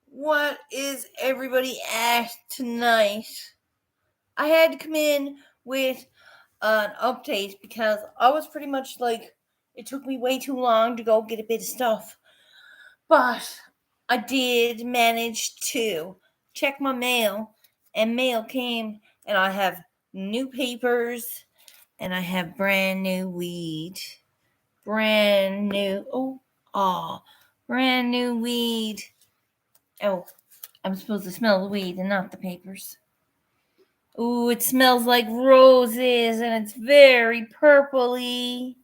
What is everybody at tonight? I had to come in with an update because I was pretty much like, it took me way too long to go get a bit of stuff. But I did manage to check my mail, and mail came, and I have new papers, and I have brand new weed. Brand new, brand new weed. Oh, I'm supposed to smell the weed and not the papers. Ooh, it smells like roses, and it's very purpley.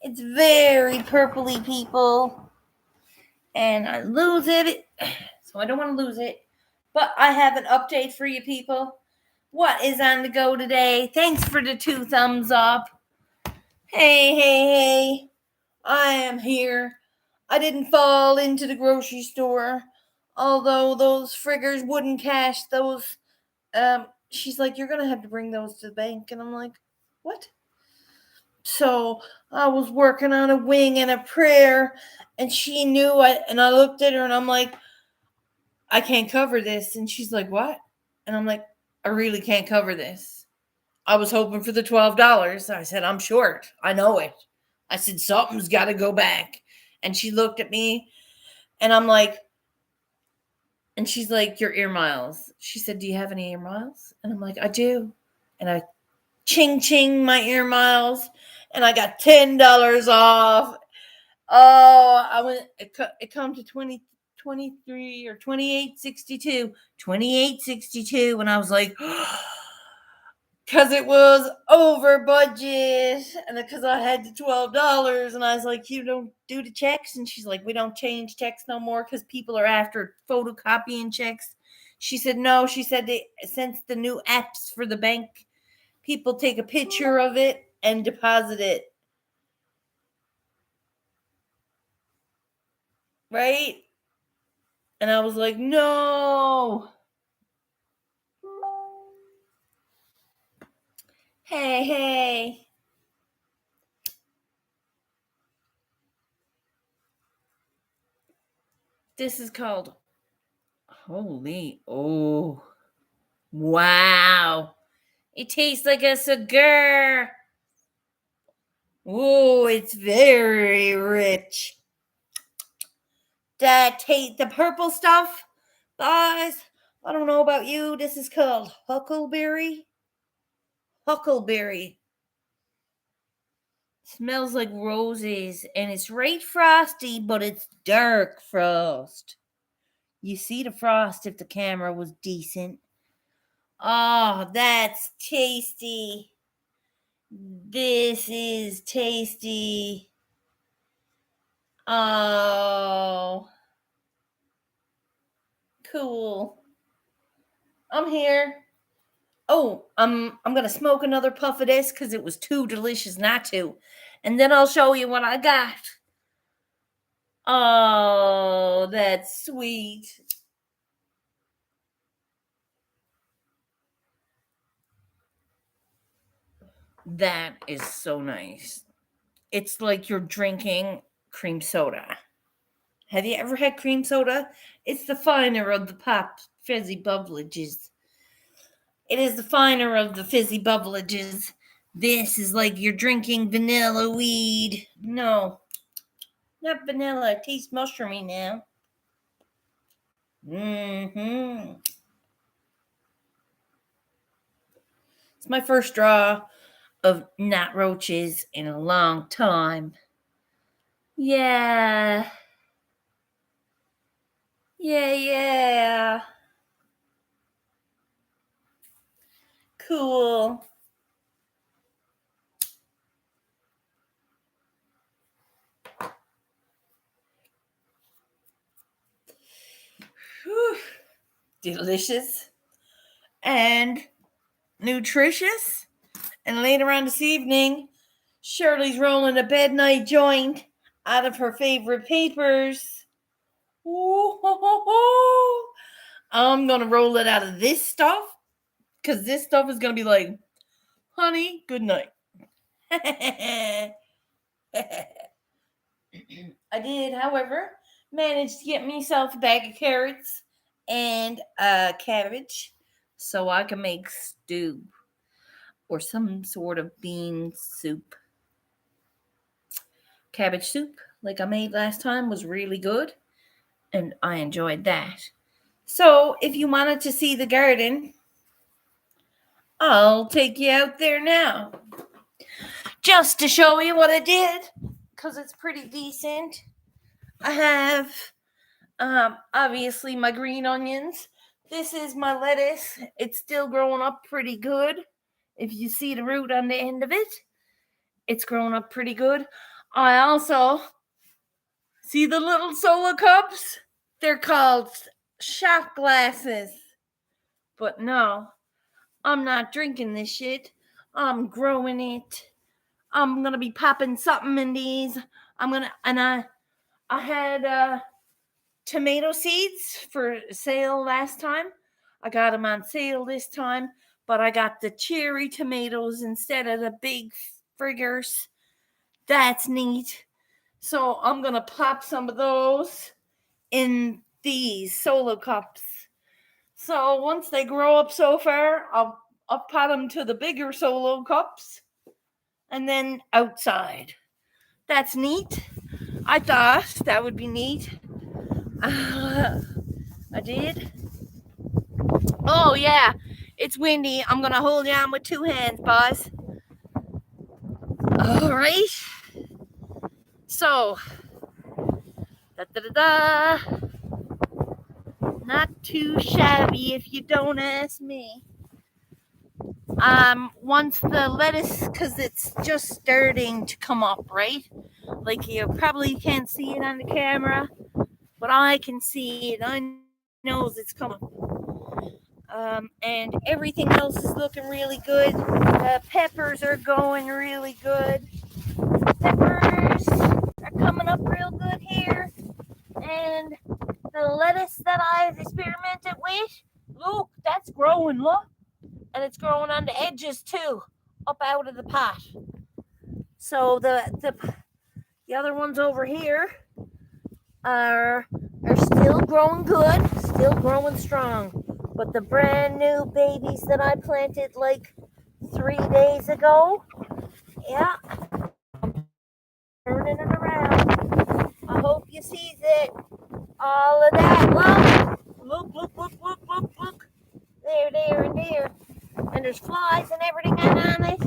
It's very purpley, people. And I lose it, so I don't want to lose it. But I have an update for you, people. What is on the go today? Thanks for the 2 thumbs up. Hey. I am here. I didn't fall into the grocery store. Although those friggers wouldn't cash those. She's like, you're going to have to bring those to the bank. And I'm like, what? So I was working on a wing and a prayer, and she knew it. And I looked at her and I'm like, I can't cover this. And she's like, what? And I'm like, I really can't cover this. I was hoping for the $12. I said, I'm short. I know it. I said, something's got to go back. And she looked at me, and I'm like, and she's like, your ear miles. She said, do you have any ear miles? And I'm like, I do. And I ching my ear miles, and I got $10 off. Oh, I went. It come to 23 or 28.62, 28.62, and I was like, because it was over budget, and because I had the $12, and I was like, you don't do the checks? And she's like, we don't change checks no more because people are after photocopying checks. She said, no. She said, since the new apps for the bank, people take a picture of it and deposit it. Right? And I was like, no. Hey. This is called Holy. Oh. Wow. It tastes like a cigar. Oh, it's very rich. The purple stuff, guys. I don't know about you. This is called huckleberry. Huckleberry. Smells like roses, and it's right frosty, but it's dark frost. You see the frost if the camera was decent. Oh, that's tasty. This is tasty. Oh, cool. I'm here. Oh, I'm gonna smoke another puff of this because it was too delicious not to, and then I'll show you what I got. Oh, that's sweet. That is so nice. It's like you're drinking cream soda. Have you ever had cream soda? It's the finer of the pop fizzy beverages. It is the finer of the fizzy beverages. This is like you're drinking vanilla weed. No, not vanilla. It tastes mushroomy now. It's my first draw of not roaches in a long time. Yeah. Yeah. Cool. Whew. Delicious and nutritious. And later on this evening, Shirley's rolling a bed night joint out of her favorite papers. Ooh, I'm going to roll it out of this stuff because this stuff is going to be like, honey, good night. I did, however, managed to get myself a bag of carrots and a cabbage so I can make stew or some sort of bean soup. Cabbage soup, like I made last time, was really good, and I enjoyed that. So, if you wanted to see the garden, I'll take you out there now just to show you what I did because it's pretty decent. I have obviously my green onions. This is my lettuce. It's still growing up pretty good. If you see the root on the end of it, it's growing up pretty good. I also see the little solo cups. They're called shot glasses. But no, I'm not drinking this shit. I'm growing it. I'm gonna be popping something in these. I had tomato seeds for sale last time. I got them on sale this time, but I got the cherry tomatoes instead of the big friggers. That's neat. So I'm gonna pop some of those in these solo cups. So once they grow up so far, I'll pot them to the bigger solo cups and then outside. That's neat. I thought that would be neat. I did. Oh, yeah. It's windy. I'm going to hold you on with two hands, boys. All right. So, not too shabby if you don't ask me. Once the lettuce, because it's just starting to come up, right? Like you probably can't see it on the camera, but I can see it. I know it's coming. And everything else is looking really good. The peppers are going really good. Peppers are coming up real good here. And the lettuce that I've experimented with, look, that's growing, look. And it's growing on the edges too, up out of the pot. So the other ones over here are still growing good, still growing strong. But the brand new babies that I planted like 3 days ago, yeah, turning it around. I hope you see it. All of that. Look. There, and there. And there's flies and everything on it.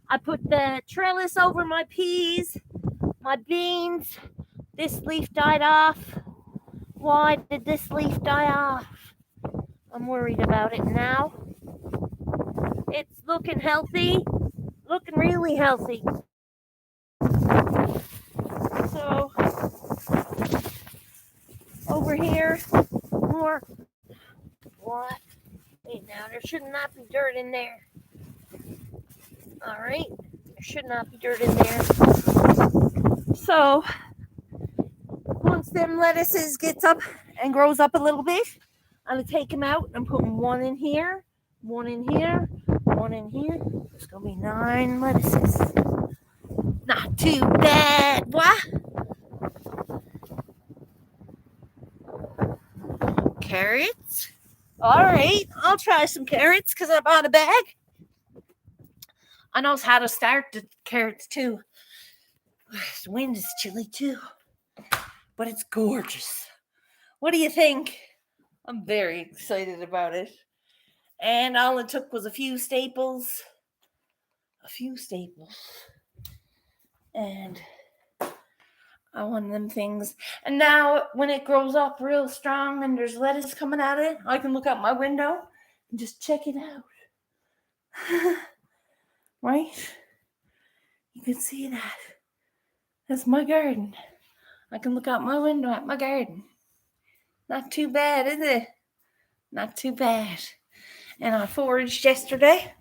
I put the trellis over my peas, my beans. This leaf died off. Why did this leaf die off? I'm worried about it now. It's looking healthy, looking really healthy. So, over here, more. What? Wait, now there should not be dirt in there. All right, there should not be dirt in there. So, once them lettuces gets up and grows up a little bit, I'm gonna take them out and put one in here, one in here, one in here. There's gonna be 9 lettuces. Not too bad, what? Carrots. All right, I'll try some carrots because I bought a bag. I know how to start the carrots too. The wind is chilly too, but it's gorgeous. What do you think? I'm very excited about it. And all it took was a few staples. And one of them things. And now when it grows up real strong and there's lettuce coming out of it, I can look out my window and just check it out. Right? You can see that. That's my garden. I can look out my window at my garden. Not too bad, is it? Not too bad. And I foraged yesterday,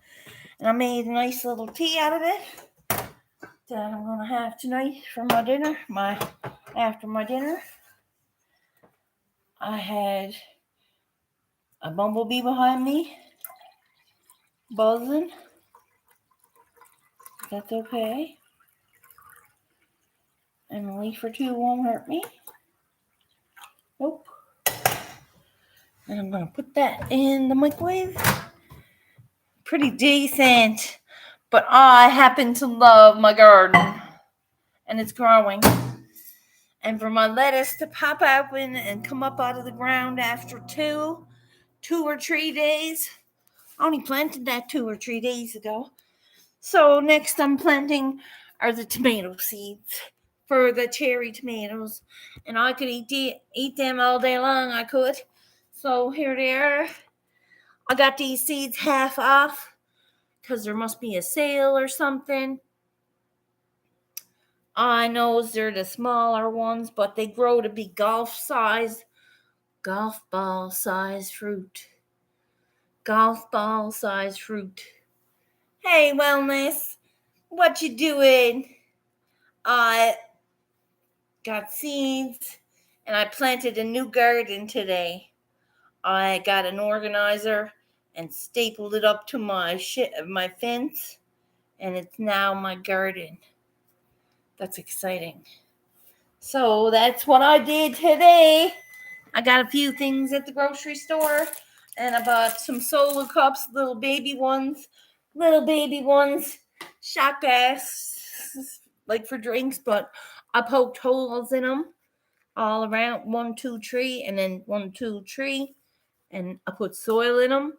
and I made a nice little tea out of it that I'm going to have tonight for my dinner. After my dinner, I had a bumblebee behind me, buzzing. That's okay. And a leaf or two won't hurt me. Nope. And I'm going to put that in the microwave. Pretty decent. But I happen to love my garden. And it's growing. And for my lettuce to pop open and come up out of the ground after 2 or 3 days. I only planted that 2 or 3 days ago. So next I'm planting are the tomato seeds for the cherry tomatoes. And I could eat them all day long, I could. So here they are. I got these seeds half off because there must be a sale or something. I know they're the smaller ones, but they grow to be golf ball size fruit. Golf ball size fruit. Hey, Wellness, what you doing? I got seeds and I planted a new garden today. I got an organizer and stapled it up to my fence, and it's now my garden. That's exciting. So that's what I did today. I got a few things at the grocery store, and I bought some solo cups, little baby ones, shot glass, like for drinks, but I poked holes in them all around 1, 2, 3, and then 1, 2, 3, and I put soil in them,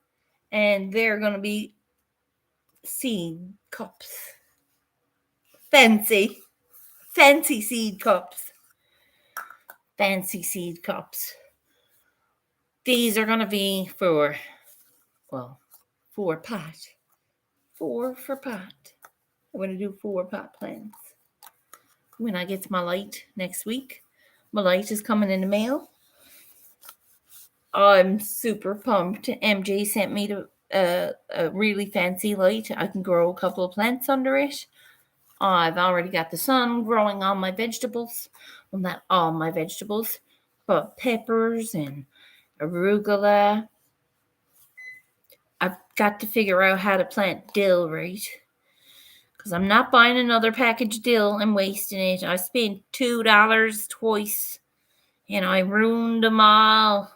and they're gonna be seed cups, fancy seed cups. Fancy seed cups. These are going to be for pot. 4 for pot. I'm going to do 4 pot plants. When I get my light next week, my light is coming in the mail. I'm super pumped. MJ sent me a really fancy light. I can grow a couple of plants under it. I've already got the sun growing on my vegetables. Well, not all my vegetables, but peppers and arugula. I've got to figure out how to plant dill right, because I'm not buying another package of dill and wasting it. I spent $2 twice, and I ruined them all.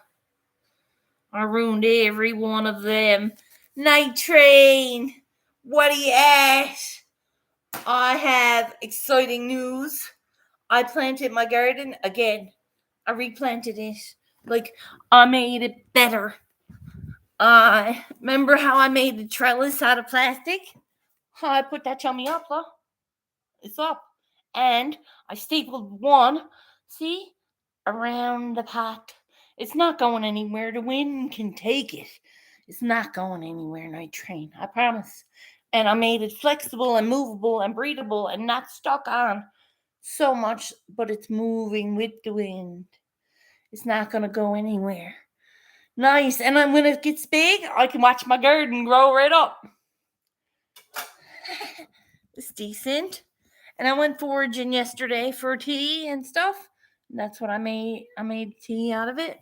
I ruined every one of them. Night Train, what are you at? I have exciting news. I planted my garden again. I replanted it. Like, I made it better. Remember how I made the trellis out of plastic? How I put that chummy up, though? It's up. And I stapled one, see, around the pot. It's not going anywhere. The wind can take it. It's not going anywhere, Night Train. I promise. And I made it flexible and movable and breathable and not stuck on so much, but it's moving with the wind. It's not going to go anywhere. Nice. And then when it gets big, I can watch my garden grow right up. It's decent. And I went foraging yesterday for tea and stuff. And that's what I made. I made tea out of it.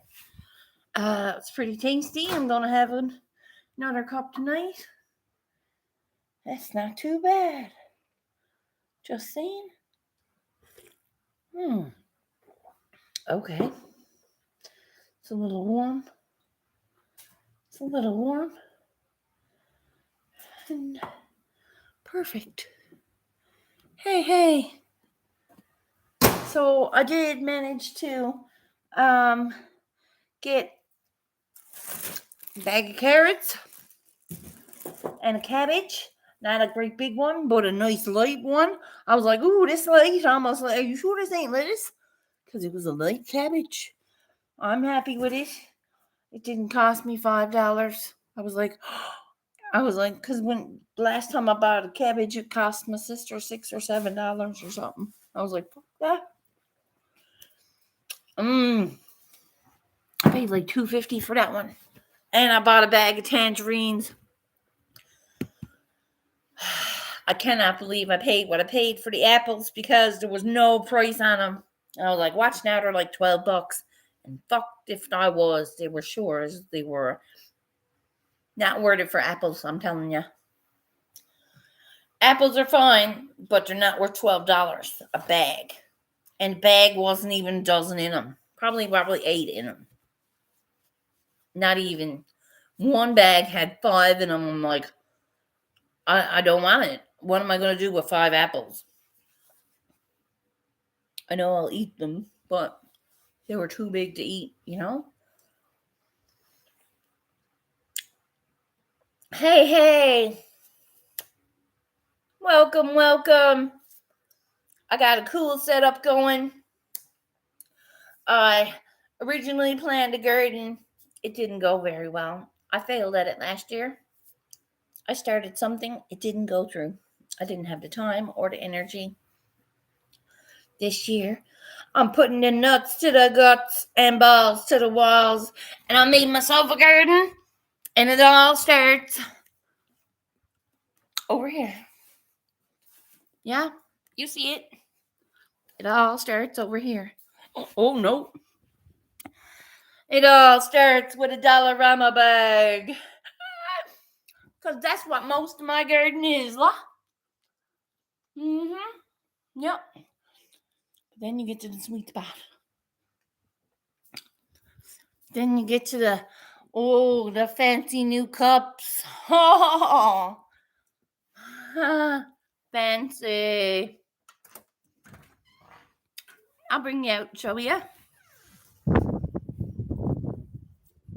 It's pretty tasty. I'm going to have another cup tonight. That's not too bad. Just saying. Okay. It's a little warm. And perfect. Hey. So I did manage to get a bag of carrots and a cabbage. Not a great big one, but a nice light one. I was like, ooh, this light. I almost like, are you sure this ain't lettuce? Because it was a light cabbage. I'm happy with it. It didn't cost me $5. I was like, because when last time I bought a cabbage, it cost my sister $6 or $7 or something. I was like, fuck that. I paid like $2.50 for that one. And I bought a bag of tangerines. I cannot believe I paid what I paid for the apples because there was no price on them. I was like, watch now, they're like $12. And fucked if I was. They were sure as they were not worth it for apples, I'm telling you. Apples are fine, but they're not worth $12 a bag. And bag wasn't even a dozen in them. Probably 8 in them. Not even. One bag had 5 in them. I'm like, I don't want it. What am I going to do with 5 apples? I know I'll eat them, but they were too big to eat, Hey. Welcome. I got a cool setup going. I originally planned a garden. It didn't go very well. I failed at it last year. I started something, it didn't go through. I didn't have the time or the energy. This year, I'm putting the nuts to the guts and balls to the walls, and I made myself a garden, and it all starts over here. Yeah, you see it. It all starts over here. Oh no. It all starts with a Dollarama bag. Because that's what most of my garden is, lah. Yep. But then you get to the sweet spot. Then you get to the fancy new cups. Oh, fancy. I'll bring you out, show you.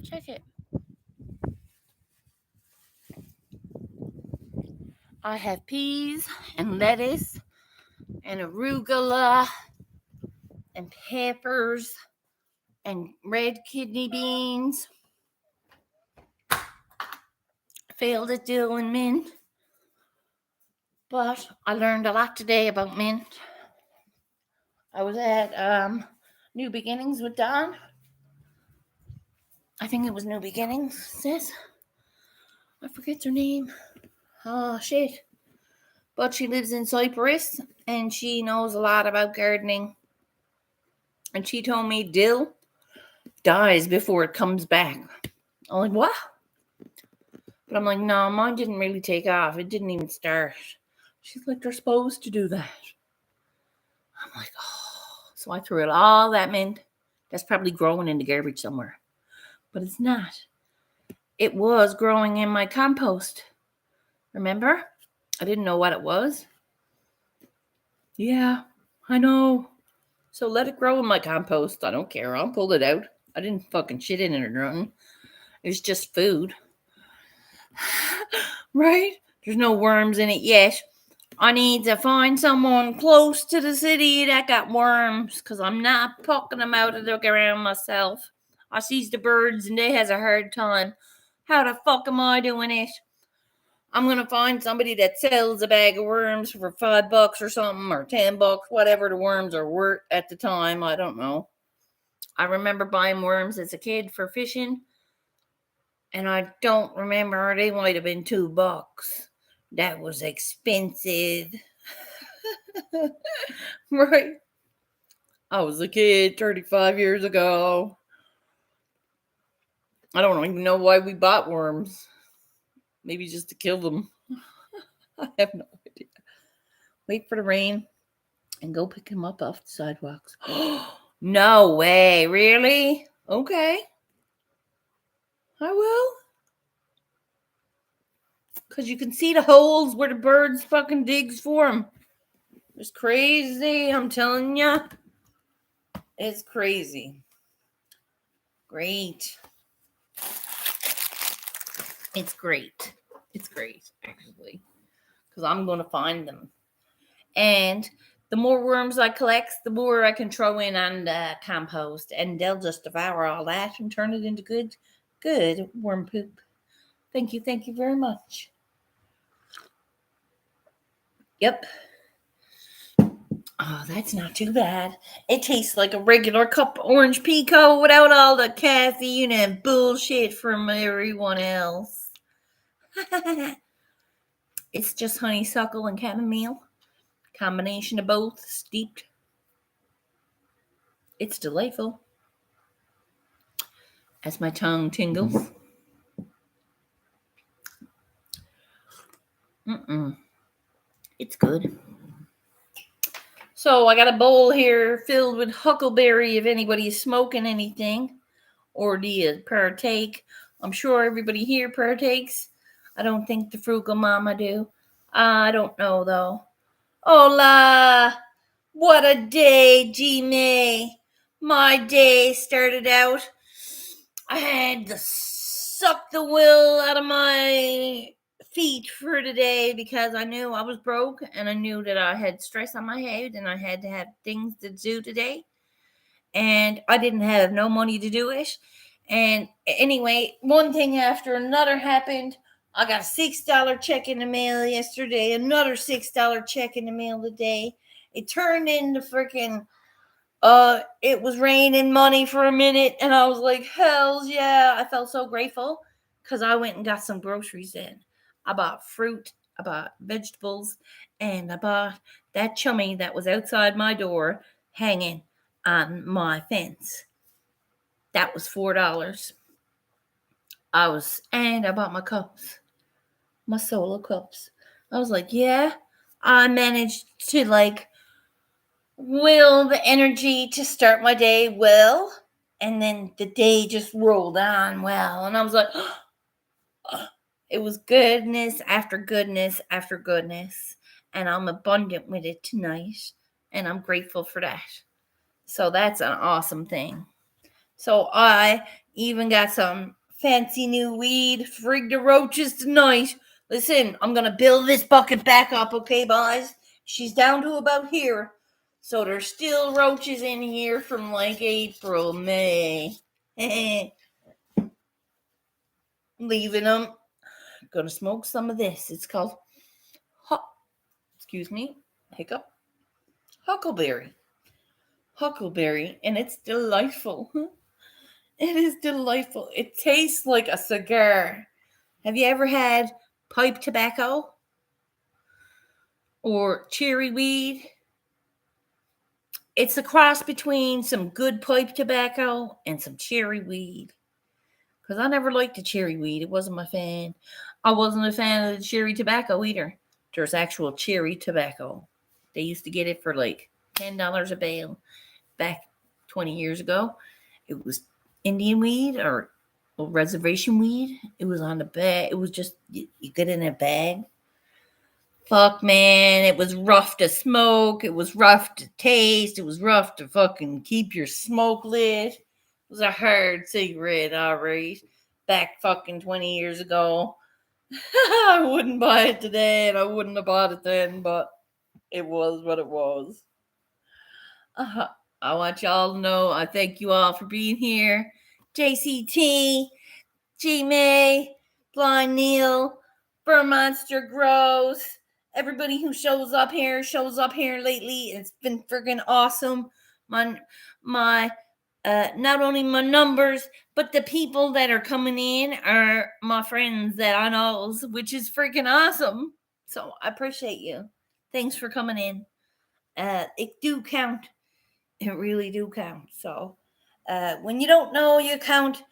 Check it. I have peas and lettuce and arugula and peppers and red kidney beans. Failed at doing mint, but I learned a lot today about mint. I was at New Beginnings with Dawn. I think it was New Beginnings, sis. I forget her name. Oh, shit. But she lives in Cyprus, and she knows a lot about gardening. And she told me dill dies before it comes back. I'm like, what? But I'm like, no, mine didn't really take off. It didn't even start. She's like, they're supposed to do that. I'm like, oh. So I threw out all that mint. That's probably growing in the garbage somewhere. But it's not. It was growing in my compost. Remember? I didn't know what it was. Yeah, I know. So let it grow in my compost. I don't care. I'll pull it out. I didn't fucking shit in it or nothing. It's just food. Right? There's no worms in it yet. I need to find someone close to the city that got worms, because I'm not plucking them out of the ground myself. I sees the birds and they has a hard time. How the fuck am I doing it? I'm going to find somebody that sells a bag of worms for $5 or something, or $10, whatever the worms are worth at the time. I don't know. I remember buying worms as a kid for fishing, and I don't remember. They might have been $2. That was expensive. Right? I was a kid 35 years ago. I don't even know why we bought worms. Maybe just to kill them. I have no idea. Wait for the rain and go pick them up off the sidewalks. No way. Really? Okay. I will. Because you can see the holes where the birds fucking digs for them. It's crazy. I'm telling you. It's crazy. Great. It's great. It's great, actually. Because I'm going to find them. And the more worms I collect, the more I can throw in on the compost. And they'll just devour all that and turn it into good worm poop. Thank you very much. Yep. Oh, that's not too bad. It tastes like a regular cup of orange pico without all the caffeine and bullshit from everyone else. It's just honeysuckle and chamomile. Combination of both, steeped. It's delightful. As my tongue tingles. It's good. So I got a bowl here filled with huckleberry if anybody's smoking anything. Or do you partake? I'm sure everybody here partakes. I don't think the frugal mama do. I don't know though. Hola! What a day, G May. My day started out. I had to suck the will out of my feet for today because I knew I was broke and I knew that I had stress on my head and I had to have things to do today. And I didn't have no money to do it. And anyway, one thing after another happened. I got a $6 check in the mail yesterday, another $6 check in the mail today. It turned into freaking it was raining money for a minute and I was like, hells yeah. I felt so grateful because I went and got some groceries in. I bought fruit, I bought vegetables, and I bought that chummy that was outside my door hanging on my fence. That was $4. And I bought my cups, my solo cups. I was like, yeah, I managed to will the energy to start my day well, and then the day just rolled on well, and I was like, it was goodness after goodness after goodness, and I'm abundant with it tonight, and I'm grateful for that. So that's an awesome thing. So I even got some fancy new weed. Frig the roaches tonight. Listen, I'm gonna build this bucket back up, okay, boys? She's down to about here. So there's still roaches in here from April, May. Leaving them. Gonna smoke some of this. It's called excuse me, hiccup. Huckleberry. Huckleberry, and it's delightful. It is delightful. It tastes like a cigar. Have you ever had pipe tobacco or cherry weed? It's a cross between some good pipe tobacco and some cherry weed. Because I never liked the cherry weed. It wasn't my fan. I wasn't a fan of the cherry tobacco either. There's actual cherry tobacco. They used to get it for $10 a bale back 20 years ago. It was Indian weed or reservation weed. It was on the bag. It was just, you get in a bag. Fuck, man, it was rough to smoke. It was rough to taste. It was rough to fucking keep your smoke lit. It was a hard cigarette, all right. Back fucking 20 years ago. I wouldn't buy it today, and I wouldn't have bought it then, but it was what it was. I want y'all to know I thank you all for being here. JCT, G May, Blind Neil, Burn Monster Grows. Everybody who shows up here lately. It's been freaking awesome. My not only my numbers, but the people that are coming in are my friends that I know, which is freaking awesome. So I appreciate you. Thanks for coming in. It do count. It really do count. So when you don't know you count,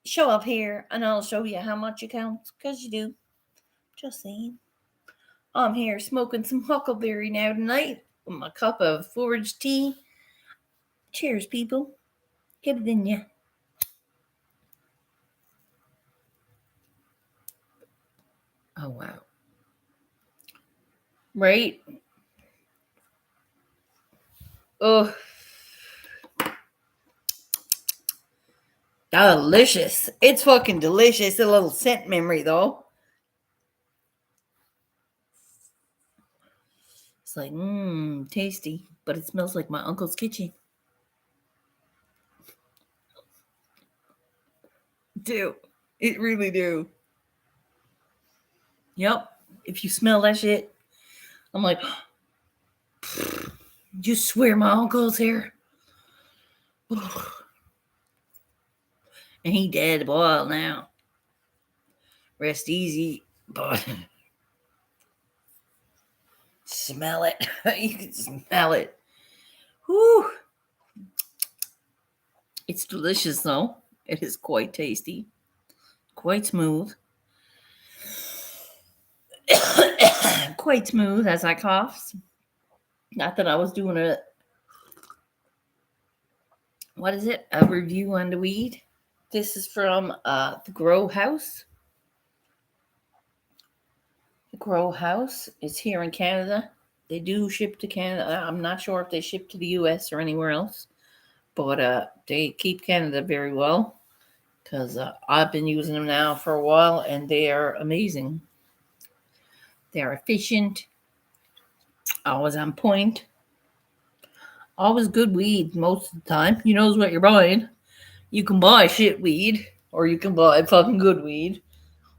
show up here and I'll show you how much you count, because you do. Just saying. I'm here smoking some huckleberry now tonight with my cup of forage tea. Cheers, people. Get it in ya. Oh, wow. Right? Oh, delicious. It's fucking delicious. A little scent memory, though. It's like, tasty, but it smells like my uncle's kitchen. Do. It really do. Yep. If you smell that shit, I'm like, you swear my uncle's here? And he dead boil now. Rest easy, but smell it. You can smell it. Whew. It's delicious though. It is quite tasty. Quite smooth. Quite smooth as I cough. Not that I was doing a a review on the weed. This is from the Grow House. The Grow House is here in Canada. They do ship to Canada. I'm not sure if they ship to the US or anywhere else, but they keep Canada very well because I've been using them now for a while and they are amazing. They are efficient, always on point, always good weed most of the time. You knows what you're buying. You can buy shit weed or you can buy fucking good weed.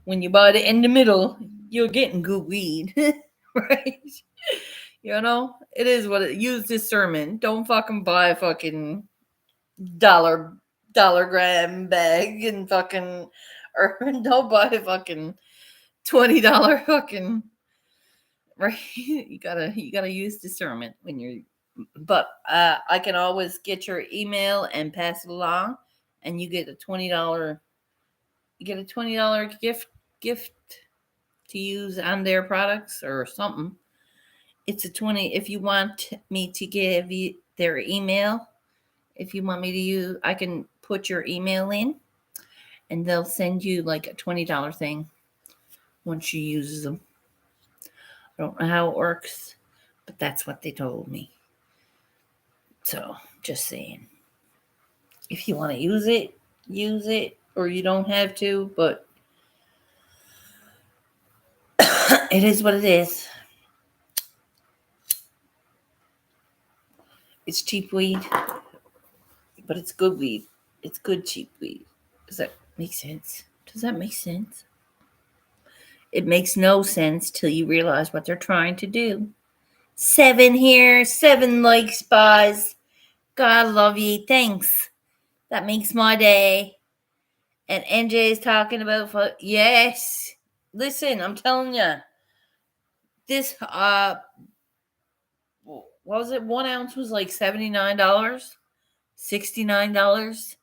When you buy it in the middle, you're getting good weed, right? You know, it is what it. Use discernment. Don't fucking buy a fucking dollar gram bag and fucking, or don't buy a fucking $20 fucking, right. You gotta use discernment when you're, but I can always get your email and pass it along, and you get a $20 gift to use on their products or something. It's a 20 if you want me to give you their email. If you want me to use, I can put your email in and they'll send you like a $20 thing once you use them. I don't know how it works, but that's what they told me. So, just saying. If you want to use it, or you don't have to, but it is what it is. It's cheap weed, but it's good weed. It's good cheap weed. Does that make sense? Does that make sense? It makes no sense till you realize what they're trying to do. 7 here, 7 likes, boys. God love ye. Thanks. That makes my day. And NJ is talking about yes. Listen, I'm telling you. This what was it? 1 ounce was like $79, $69.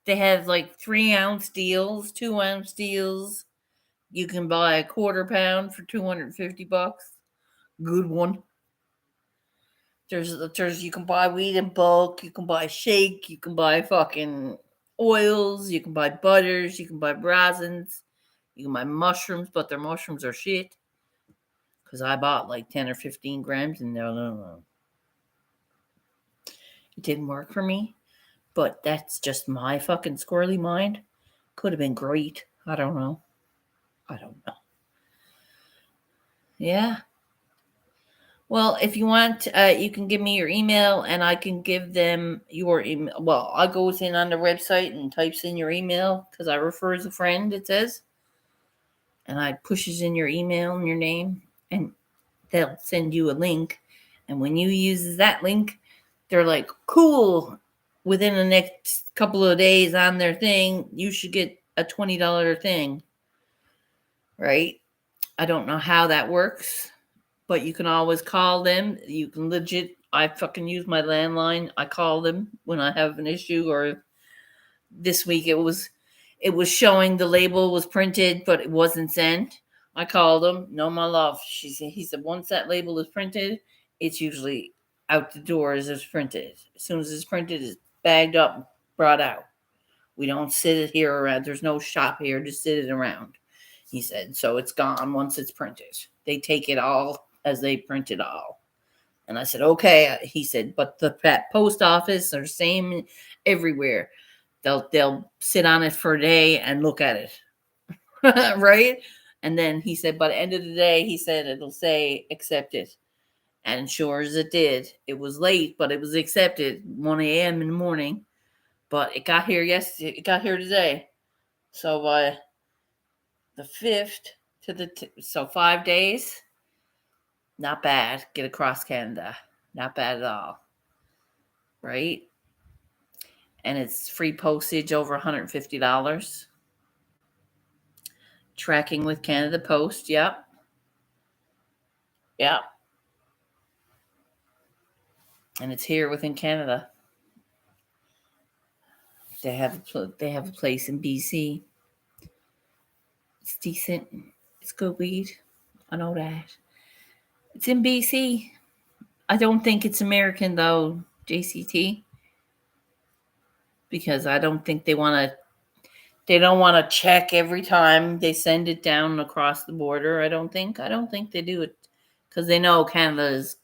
They have like 3 ounce deals, 2 ounce deals. You can buy a quarter pound for $250. Good one. There's you can buy weed in bulk, you can buy shake, you can buy fucking oils, you can buy butters, you can buy resins, you can buy mushrooms, but their mushrooms are shit. Cause I bought like 10 or 15 grams and no. It didn't work for me. But that's just my fucking squirrely mind. Could have been great. I don't know. Yeah. Well, if you want, you can give me your email and I can give them your email. Well, I goes in on the website and types in your email because I refer as a friend, it says. And I pushes in your email and your name and they'll send you a link. And when you use that link, they're like, cool. Within the next couple of days on their thing, you should get a $20 thing. Right? I don't know how that works. But you can always call them. You can legit. I fucking use my landline. I call them when I have an issue. Or this week it was showing the label was printed, but it wasn't sent. I called them. No, my love. He said once that label is printed, it's usually out the door as it's printed. As soon as it's printed, it's bagged up, brought out. We don't sit it here around. There's no shop here to sit it around. He said so. It's gone once it's printed. They take it all as they print it all. And I said, okay. He said, but the post office are same everywhere. They'll sit on it for a day and look at it. Right? And then he said, by the end of the day, he said it'll say accepted. And sure as it did. It was late, but it was accepted 1 a.m. in the morning. But it got here yesterday. It got here today. So by the 5th so 5 days. Not bad. Get across Canada. Not bad at all. Right? And it's free postage over $150. Tracking with Canada Post. Yep. Yep. And it's here within Canada. They have a place in BC. It's decent. It's good weed. I know that. It's in BC. I don't think it's American though, JCT, because I don't think they want to. They don't want to check every time they send it down across the border. I don't think. I don't think they do it because they know Canada's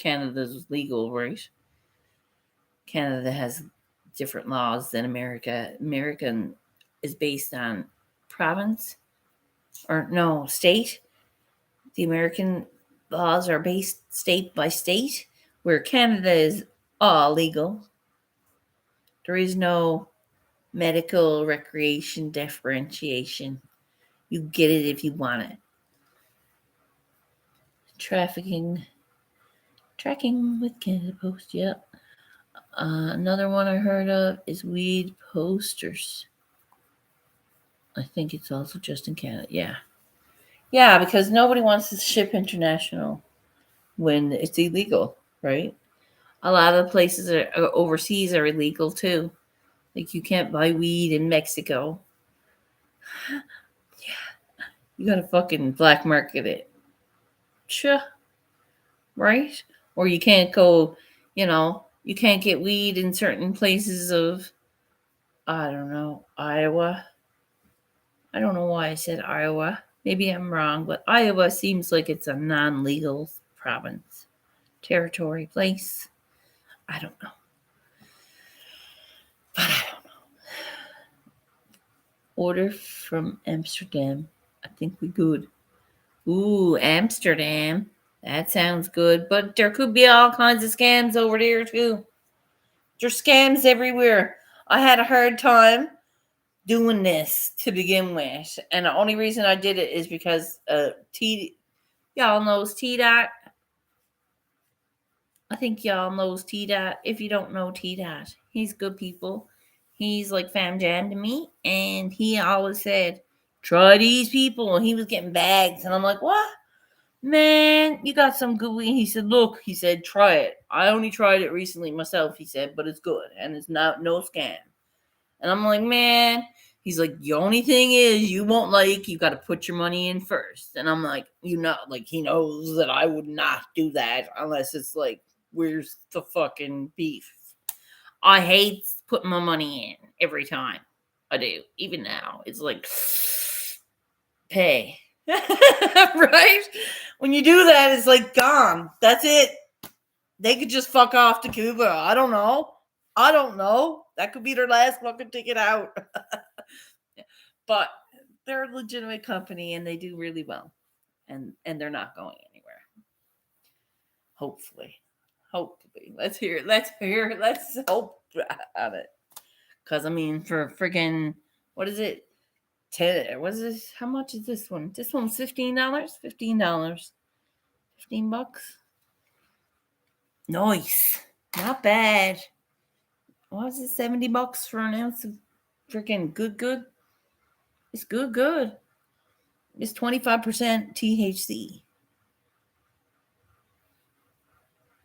legal, right? Canada has different laws than America. American is based on province or no state. The American laws are based state by state, where Canada is all legal. There is no medical recreation differentiation. You get it if you want it. Tracking with Canada Post. Yep. Another one I heard of is weed posters. I think it's also just in Canada. Yeah, because nobody wants to ship international when it's illegal, right? A lot of the places overseas are illegal too. Like you can't buy weed in Mexico. Yeah, you gotta fucking black market it. Sure, right? Or you can't go, you can't get weed in certain places of, I don't know, Iowa. I don't know why I said Iowa. Maybe I'm wrong, but Iowa seems like it's a non legal province, territory, place. I don't know. But I don't know. Order from Amsterdam. I think we good. Ooh, Amsterdam. That sounds good. But there could be all kinds of scams over there too. There's scams everywhere. I had a hard time doing this to begin with. And the only reason I did it is because y'all knows T Dot. I think y'all knows T Dot. If you don't know T Dot, he's good people. He's like fam jam to me, and he always said, "Try these people." And he was getting bags, and I'm like, "What, man? You got some good weed?" He said, "Look," he said, "try it. I only tried it recently myself." He said, "But it's good, and it's not no scam." And I'm like, "Man." He's like, "The only thing is, you won't you got to put your money in first." And I'm like, like he knows that I would not do that unless it's like, where's the fucking beef? I hate putting my money in every time. I do. Even now. It's like, pay. Right? When you do that, it's like gone. That's it. They could just fuck off to Cuba. I don't know. That could be their last fucking ticket out. But they're a legitimate company and they do really well. And they're not going anywhere. Hopefully. Let's hope on it. Because I mean, for friggin', what is it? What is this? How much is this one? This one's $15. $15. $15. Nice. Not bad. What was it? $70 for an ounce of freaking good? It's good. It's 25% THC.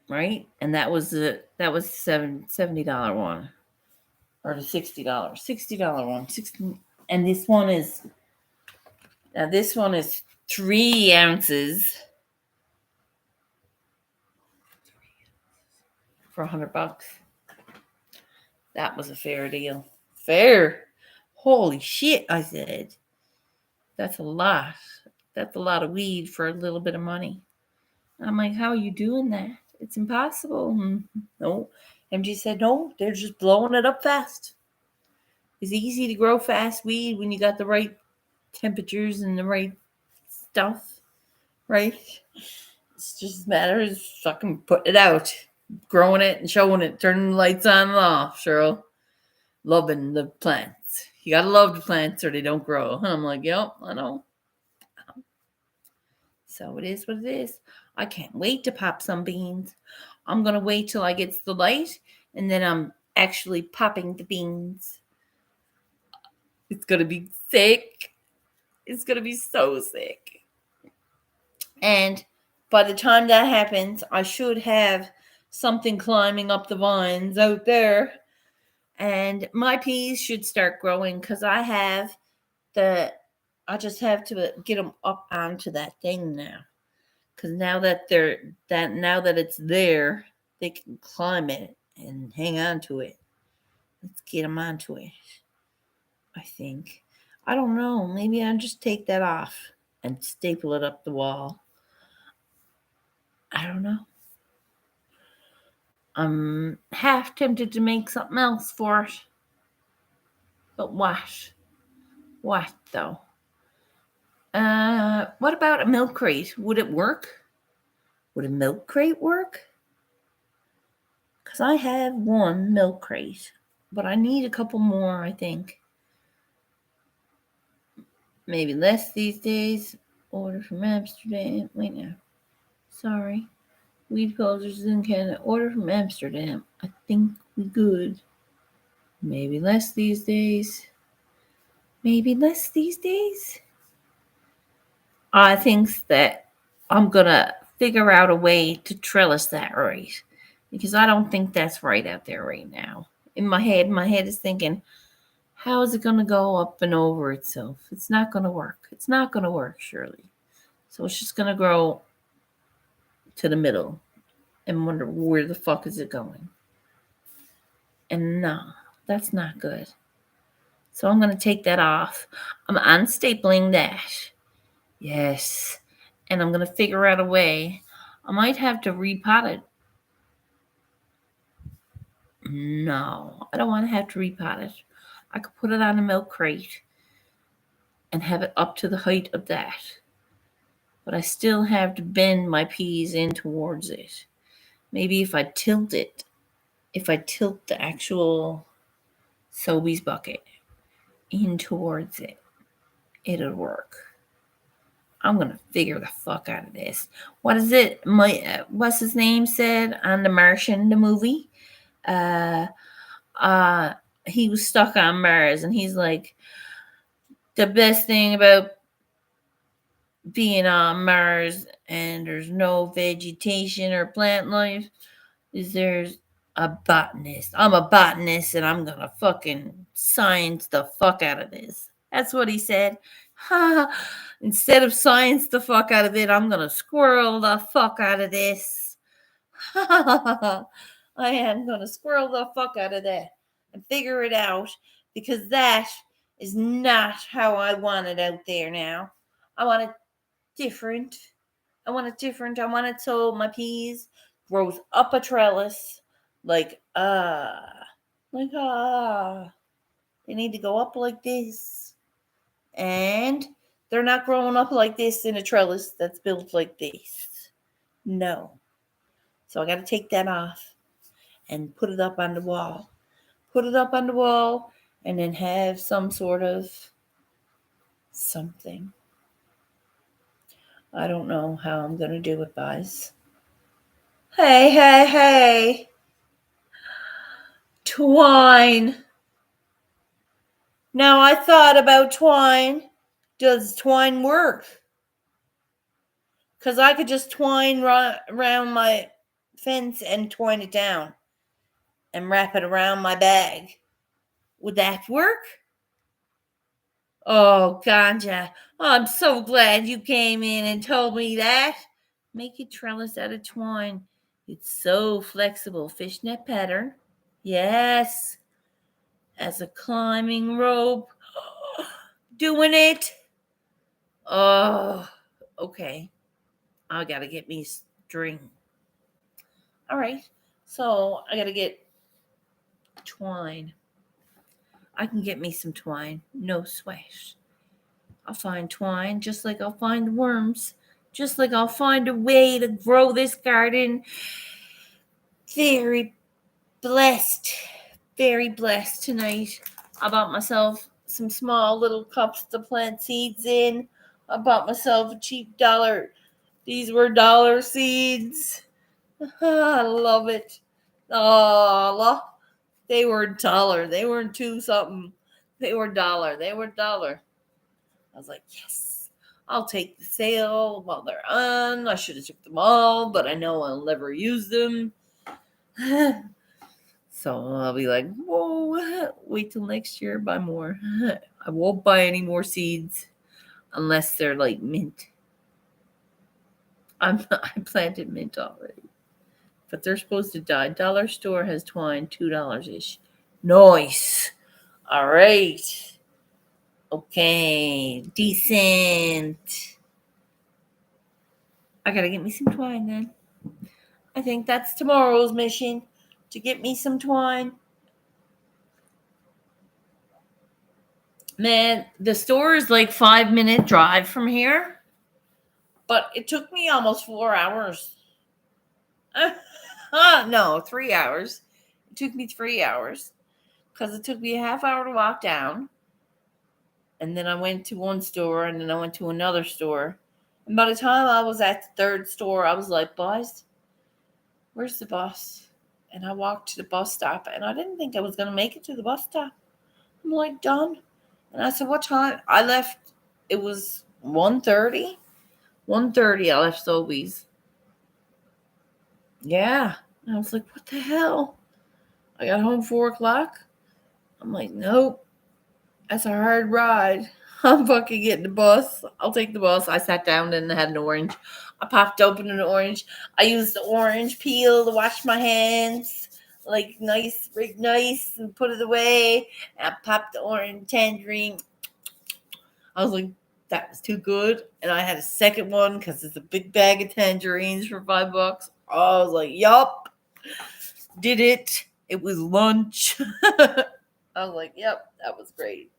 Right? And that was $70 one. Or the $60 one. 60, and this one is 3 ounces for $100. That was a fair deal. Fair. Holy shit, I said. That's a lot. That's a lot of weed for a little bit of money. I'm like, how are you doing that? It's impossible. No. MG said, no, they're just blowing it up fast. It's easy to grow fast weed when you got the right temperatures and the right stuff, right? It's just a matter of fucking putting it out, growing it and showing it, turning the lights on and off, Cheryl. Loving the plants. You gotta love the plants or they don't grow. I'm like, yep, I know. So it is what it is. I can't wait to pop some beans. I'm gonna wait till I get the light and then I'm actually popping the beans. It's gonna be sick. It's gonna be so sick. And by the time that happens, I should have something climbing up the vines out there. And my peas should start growing because I just have to get them up onto that thing now. Because now that it's there, they can climb it and hang on to it. Let's get them onto it, I think. I don't know. Maybe I'll just take that off and staple it up the wall. I don't know. I'm half tempted to make something else for it. But what? What though? What about a milk crate? Would it work? Would a milk crate work? Because I have one milk crate, but I need a couple more, I think. Maybe less these days. Order from Amsterdam. Wait now. Sorry. Weed cultures in Canada. Order from Amsterdam. I think we good. Maybe less these days. Maybe less these days. I think that I'm gonna figure out a way to trellis that right. Because I don't think that's right out there right now. In my head is thinking, how is it gonna go up and over itself? It's not gonna work. It's not gonna work, surely. So it's just gonna grow to the middle and wonder where the fuck is it going. And no, that's not good. So I'm going to take that off. I'm unstapling that. Yes. And I'm going to figure out a way. I might have to repot it. No, I don't want to have to repot it. I could put it on a milk crate and have it up to the height of that. But I still have to bend my peas in towards it. Maybe if I tilt the actual Sobeys bucket in towards it, it'll work. I'm gonna figure the fuck out of this. What is it? What's his name said on The Martian, the movie? Uh, uh, he was stuck on Mars, and he's like, the best thing about being on Mars and there's no vegetation or plant life is there's a botanist. I'm a botanist, and I'm gonna fucking science the fuck out of this. That's what he said. Instead of science the fuck out of it, I'm gonna squirrel the fuck out of this. I am gonna squirrel the fuck out of that and figure it out, because that is not how I want it out there now. I want it different. I want it so my peas grows up a trellis like they need to go up like this. And they're not growing up like this in a trellis that's built like this. No. So I got to take that off and put it up on the wall. Put it up on the wall and then have some sort of something. I don't know how I'm going to do it, guys. Hey. Twine. Now I thought about twine. Does twine work? Because I could just twine around my fence and twine it down and wrap it around my bag. Would that work? Oh, Ganja, I'm so glad you came in and told me that. Make a trellis out of twine. It's so flexible. Fishnet pattern. Yes. As a climbing rope. Doing it. Oh, okay. I gotta get me string. All right. So I gotta get twine. I can get me some twine. No sweat. I'll find twine just like I'll find worms. Just like I'll find a way to grow this garden. Very blessed. Very blessed tonight. I bought myself some small little cups to plant seeds in. I bought myself a cheap dollar. These were dollar seeds. I love it. Oh, they were $1. They weren't 2 something. They were $1. I was like, yes, I'll take the sale while they're on. I should have took them all, but I know I'll never use them. So I'll be like, whoa, wait till next year, buy more. I won't buy any more seeds unless they're like mint. I planted mint already. but they're supposed to die. Dollar store has twine, $2 ish. Nice. All right. Okay, decent. I gotta get me some twine then. I think that's tomorrow's mission, to get me some twine. Man, the store is like 5-minute drive from here, but it took me almost 4 hours. No, 3 hours. It took me 3 hours because it took me a half hour to walk down, and then I went to one store, and then I went to another store. And by the time I was at the third store, I was like, boys, where's the bus? And I walked to the bus stop, and I didn't think I was going to make it to the bus stop. I'm like, done. And I said, what time? I left, it was 1:30. 1:30, I left Sobeys. Yeah. And I was like, what the hell? I got home 4 o'clock. I'm like, nope. That's a hard ride. I'm fucking getting the bus. I'll take the bus. I sat down and had an orange. I popped open an orange. I used the orange peel to wash my hands, like nice, and put it away. And I popped the orange tangerine. I was like, that was too good. And I had a second one because it's a big bag of tangerines for $5. I was like, yup, did it. It was lunch. I was like, yep, that was great.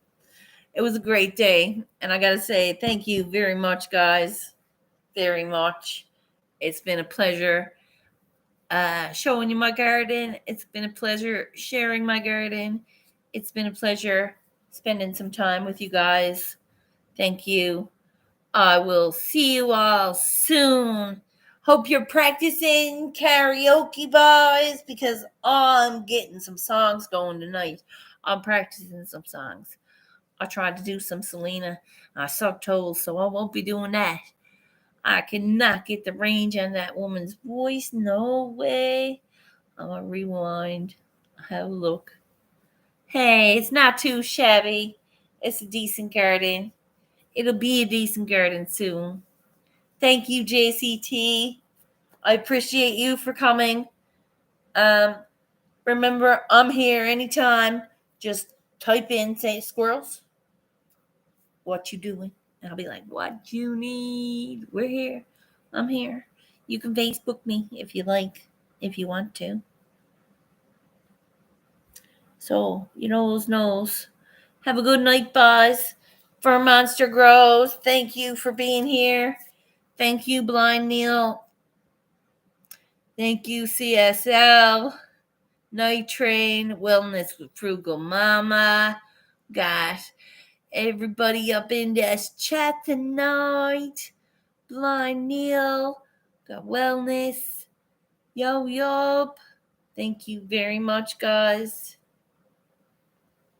It was a great day. And I got to say, thank you very much, guys. Very much. It's been a pleasure showing you my garden. It's been a pleasure sharing my garden. It's been a pleasure spending some time with you guys. Thank you. I will see you all soon. Hope you're practicing karaoke, boys, because I'm getting some songs going tonight. I'm practicing some songs. I tried to do some Selena. I sucked holes, so I won't be doing that. I cannot get the range on that woman's voice. No way. I'm going to rewind. Have a look. Hey, it's not too shabby. It's a decent garden. It'll be a decent garden soon. Thank you, JCT. I appreciate you for coming. Remember, I'm here anytime. Just type in, say, squirrels, what you doing? And I'll be like, what you need? We're here. I'm here. You can Facebook me if you like, if you want to. So, you knows. Have a good night, boys. For Monster Grows, thank you for being here. Thank you, Blind Neil. Thank you, CSL. Night Train, Wellness with Frugal Mama. Got everybody up in this chat tonight. Blind Neil. Got Wellness. Yup. Thank you very much, guys.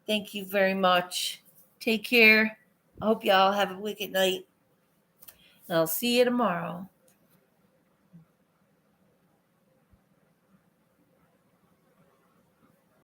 Thank you very much. Take care. I hope y'all have a wicked night. I'll see you tomorrow.